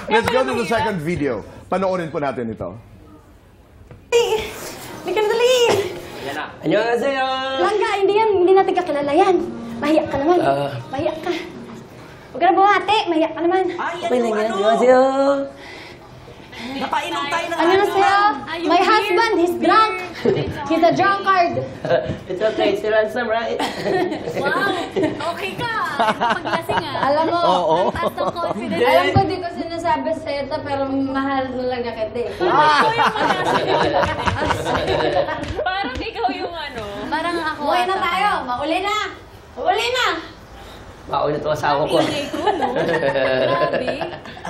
Let's go to the second video. Panoorin po natin ito. Hindi ka nadali! Annyeonghaseyo! Langga, hindi natin kakilala yan. Mahiya ka naman. Mahiya ka. Huwag ka na buhati, mahiya ka naman. Okay lang yan. Annyeonghaseyo! Napainom tayo ng Annyeonghaseyo! My husband, he's drunk. He's a drunkard. It's okay, it's ransom, right? Wow! Okay ka! Paglasing Alam mo, Oo. Taas ng confidence. alam ko di ko sinasabi sa ito, pero mahal na lang na kita eh. Parang ikaw yung ano. Parang ako. Buhay na tayo! Mauli na! Mauli na! Mauna to asawa ko. Ingay ko, no? Grabe.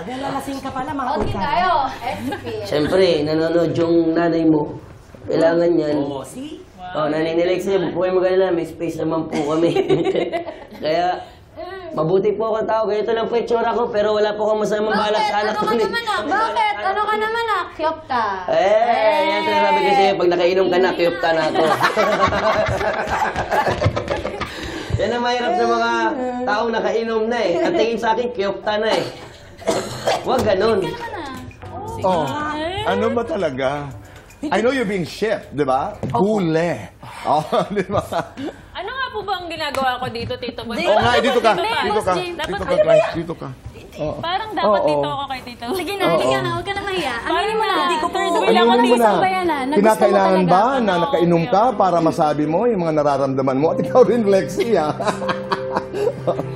Lalasing ka pala, mga Mauli tayo! SP. Siyempre, nanonood yung nanay mo. Kailangan yan. Oo, see? Oh, nanay ni Lexie, huwag po kayo mag-alala, may space naman po kami. Kaya, mabuti po akong tao. Ganito lang po yung tsura ko, pero wala po akong masamang balak sa anak ko. Bakit? Ano ka naman ah? Kyopta. Yan sinasabi kasi, pag nakainom ka na, kiyopta na ako. Yan ang mahirap sa mga taong nakainom na eh. Ang tingin sa akin, kiyopta na eh. Huwag ganun. Oh, ano ba talaga? I know you're being shipped, di ba? Hule. Oh, di ba? Ano nga po ba ang ginagawa ko dito, Tito Boy? Oo nga, dito ka. Hindi, Dito ka. Boss James. Dito Dapat ka, guys. Dito ka. Oo. Parang dapat Oo. dito ako kay Tito. Sige na, sige na. Huwag ka na mahiya. Aminin mo na. Hindi ko Third po. wheel ako Ano ng mo isang na? bayanan. Kinakailangan ba na nakainom ka para masabi mo yung mga nararamdaman mo? At ikaw rin, Lexie, ha?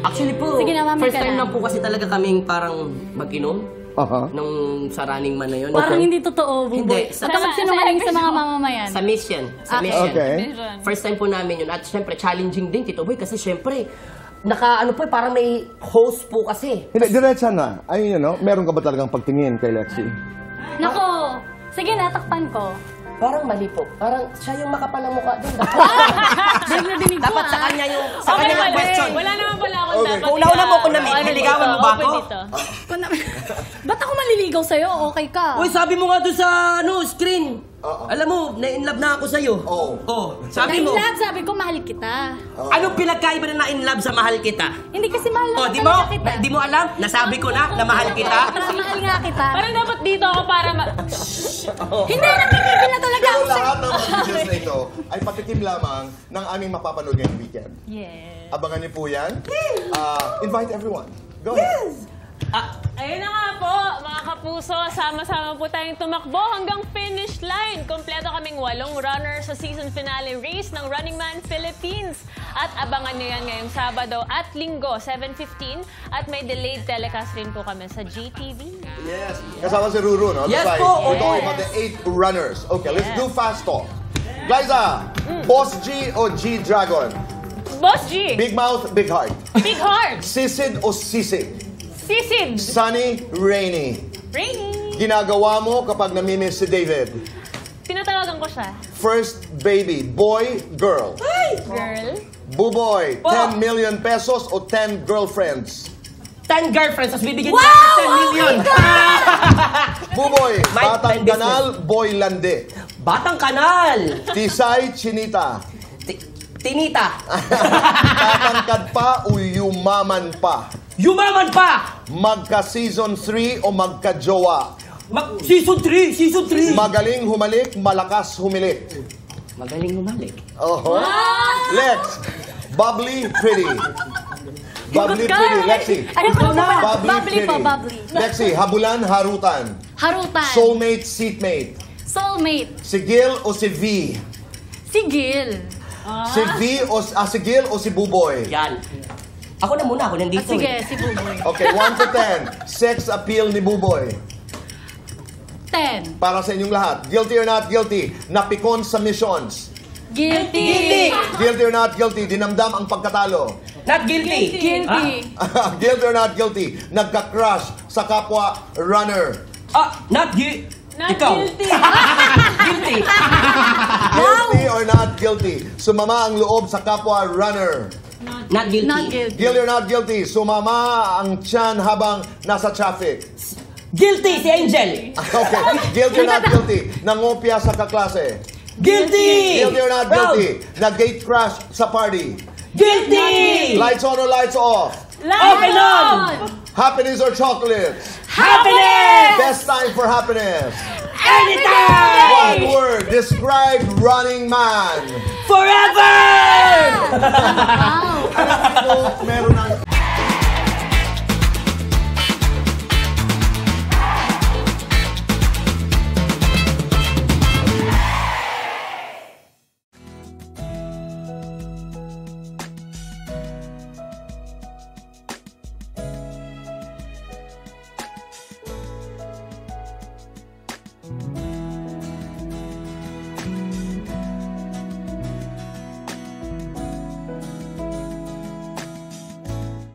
Actually po, Sige na, mami first ka time na. lang po kasi talaga kaming parang mag-inom. Aha. Nung sa Running Man na yun. Parang hindi totoo, Hindi. Buboy. Sa tawag sinungaling sa mga mamamayan. Sa mission. Sa Okay. mission. Okay. First time po namin yun. At syempre, challenging din, Tito Boy. Kasi syempre, ano po, parang may host po kasi. Hindi, diretsa na. Ayun yun, no? Meron ka ba talagang pagtingin kay Lexie? Nako! Sige na, takpan ko. Parang mali po. Parang siya yung makapal ang mukha din. Dapat sa kanya yung Okay, yung question. wala naman pala akong Okay. dapat. Kung nauna mo ako na may, Ano niligawan dito? mo ba Open ako? dito. Ba't ako maliligaw sa'yo? Okay ka. Uy, sabi mo nga doon sa screen. Alam mo, na-inlove na ako sa'yo. Oo. Oh, sabi mo. Na-inlove, sabi ko, mahal kita. Anong pinagkaiba na na-inlove sa mahal kita? Hindi kasi mahal Oh, na di mo? talaga kita. Di mo alam? Nasabi ko na mahal kita. Mas mahal nga kita. Parang dapat dito ako para Hindi, nakikita na talaga Pero ako sa'yo. lahat ng videos na ito ay patikim lamang ng aming mapapanood ngayong weekend. Yes. Abangan niyo po yan. Invite everyone. Go ahead. Ayun na nga po, mga kapuso, sama-sama po tayong tumakbo hanggang finish line. Kompleto kaming 8 runners sa season finale race ng Running Man Philippines. At abangan nyo yan ngayong Sabado at Linggo, 7:15. At may delayed telecast rin po kami sa GTV. Yes. Kasama si Ruru, no? Yes That's right. po. We're talking about the 8 runners. Okay, let's do fast talk. Glyza, Boss G o G-Dragon? Boss G, Big mouth, big heart. Big Heart, Sisid o sisig? Sisid, Sunny, rainy. Rainy. Ginagawa mo kapag namimiss si David? Tinatawagan ko siya. First baby, boy, girl. Girl. Buboy, Oh. 10 million pesos o 10 girlfriends? 10 girlfriends, tapos bibigyan Wow! niya 10 million. Buboy, My Batang 10 Kanal, Boy Lande. Batang Kanal. Tisay, Chinita. Tinita. Tatangkad pa o yumaman pa? Yumaman pa. Magka-season 3 o magka-jowa? Season 3, season 3. Magaling humalik, malakas humilik. Magaling humalik. Oh. Lex, bubbly, pretty. Bubbly, pretty. Lexi. Ano ko na? Bubbly, Bubbly po, pretty. bubbly. Lexi, habulan, harutan. Harutan. Soulmate, seatmate. Soulmate. Si Gil o si V? Si Gil. Si V o si Gil o si Buboy? Yan. Ako na muna, ako nandito. Sige, si Buboy. Okay, 1 to 10. Sex appeal ni Buboy. 10. Para sa inyong lahat. Guilty or not guilty? Napikon sa missions. Guilty. Guilty or not guilty? Dinamdam ang pagkatalo. Not guilty. Guilty. Guilty or not guilty? Nagka-crush sa kapwa runner. Not guilty. Not Ikaw. guilty. Guilty. Guilty or not guilty? Sumama ang loob sa kapwa runner. Not guilty. Not guilty. Guilty or not guilty? Sumama ang tiyan habang nasa traffic. Guilty si Angel. Okay. Guilty or not guilty? Nangopya sa kaklase. Guilty. Guilty or not guilty? Nag-gate crash sa party. Guilty. Lights on or lights off? Open on. Happiness or chocolates? Happiness! Best time for happiness. Anytime! One word. Describe Running Man. Forever! Alam mo, meron ng